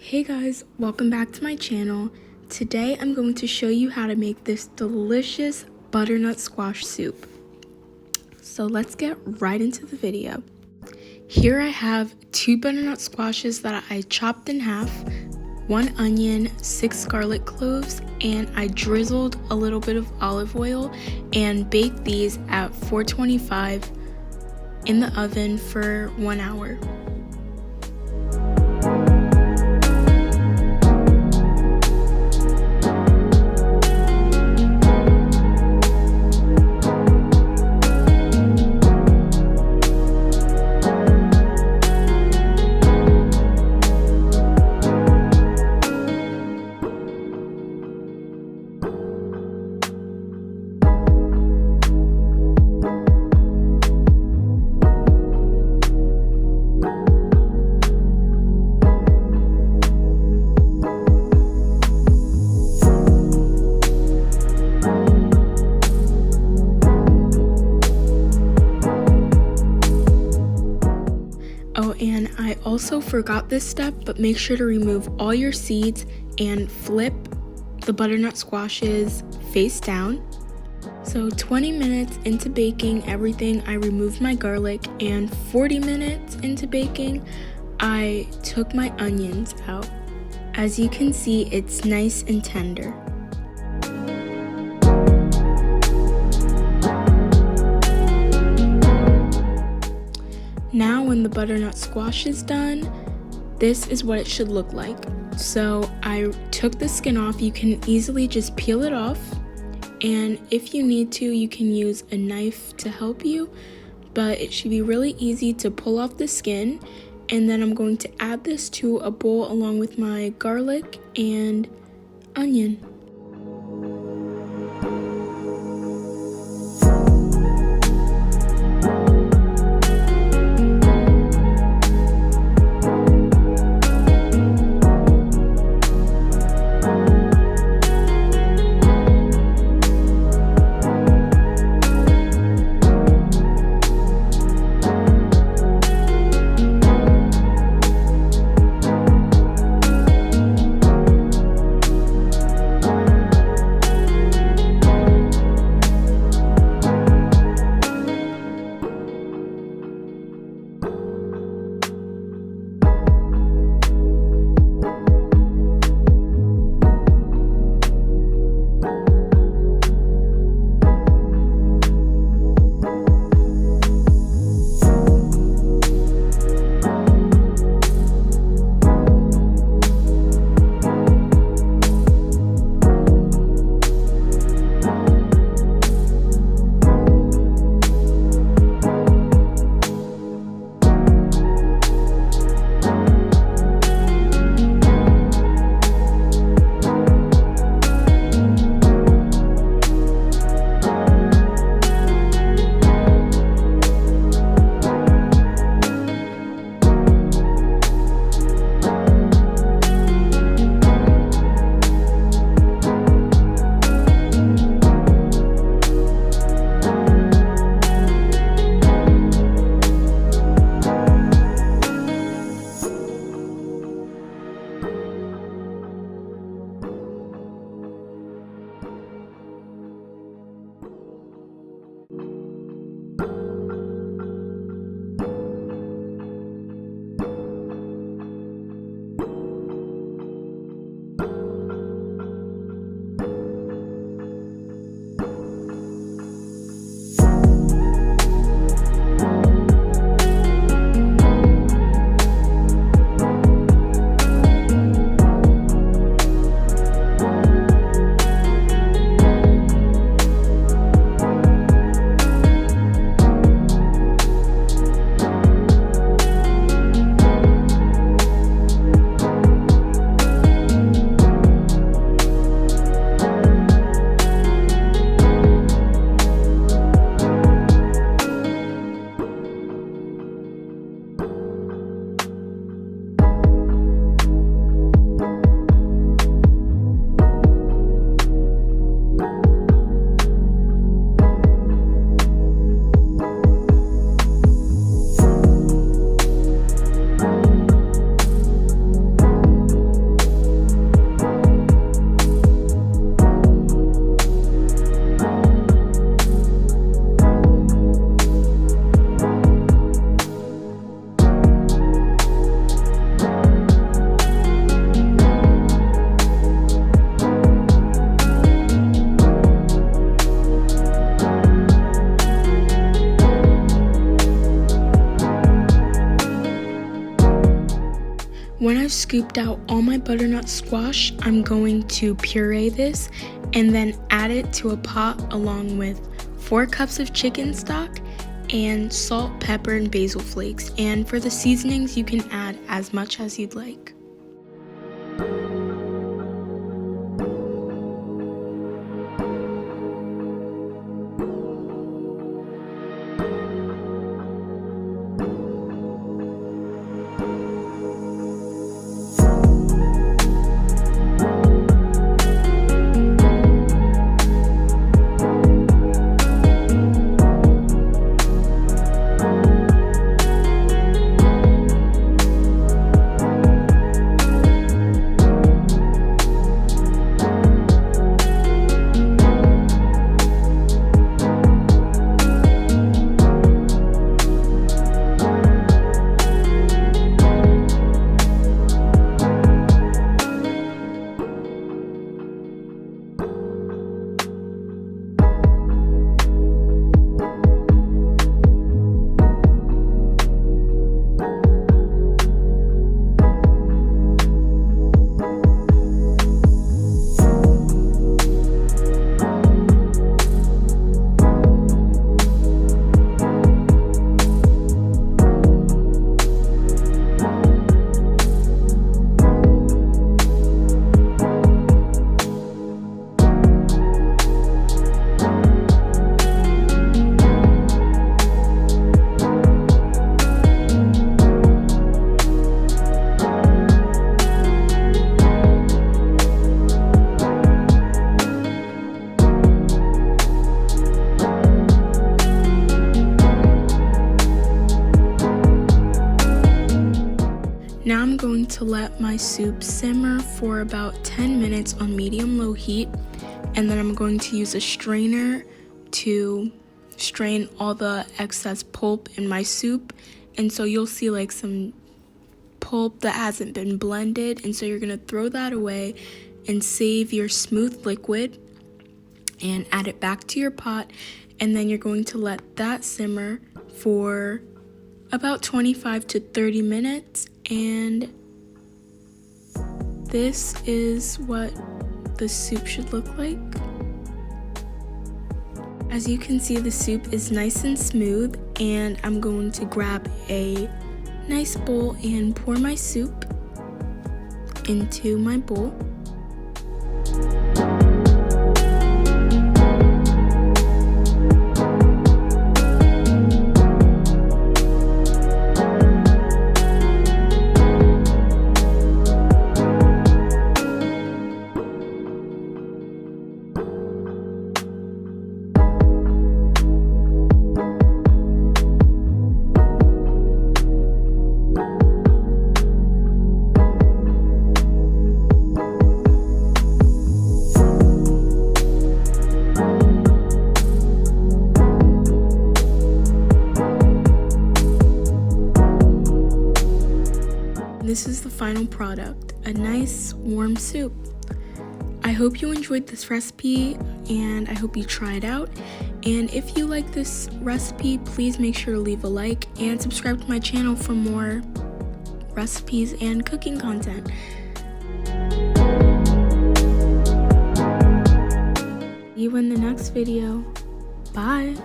Hey guys, welcome back to my channel. Today I'm going to show you how to make this delicious butternut squash soup. So let's get right into the video. Here I have 2 butternut squashes that I chopped in half, 1 onion, 6 garlic cloves, and I drizzled a little bit of olive oil and baked these at 425 in the oven for 1 hour. Oh, and I also forgot this step, but make sure to remove all your seeds and flip the butternut squashes face down. So 20 minutes into baking everything, I removed my garlic, and 40 minutes into baking, I took my onions out. As you can see, it's nice and tender. Now when the butternut squash is done, this is what it should look like. So I took the skin off. You can easily just peel it off, and if you need to, you can use a knife to help you, but it should be really easy to pull off the skin. And then I'm going to add this to a bowl along with my garlic and onion. scooped out all my butternut squash, I'm going to puree this and then add it to a pot along with 4 cups of chicken stock and salt, pepper, and basil flakes. And for the seasonings, you can add as much as you'd like. Now I'm going to let my soup simmer for about 10 minutes on medium-low heat, and then I'm going to use a strainer to strain all the excess pulp in my soup. And so you'll see like some pulp that hasn't been blended, and so you're going to throw that away and save your smooth liquid and add it back to your pot, and then you're going to let that simmer for about 25 to 30 minutes. And this is what the soup should look like. As you can see, the soup is nice and smooth, and I'm going to grab a nice bowl and pour my soup into my bowl. This is the final product, a nice warm soup. I hope you enjoyed this recipe, and I hope you try it out. And if you like this recipe, please make sure to leave a like and subscribe to my channel for more recipes and cooking content. See you in the next video. Bye!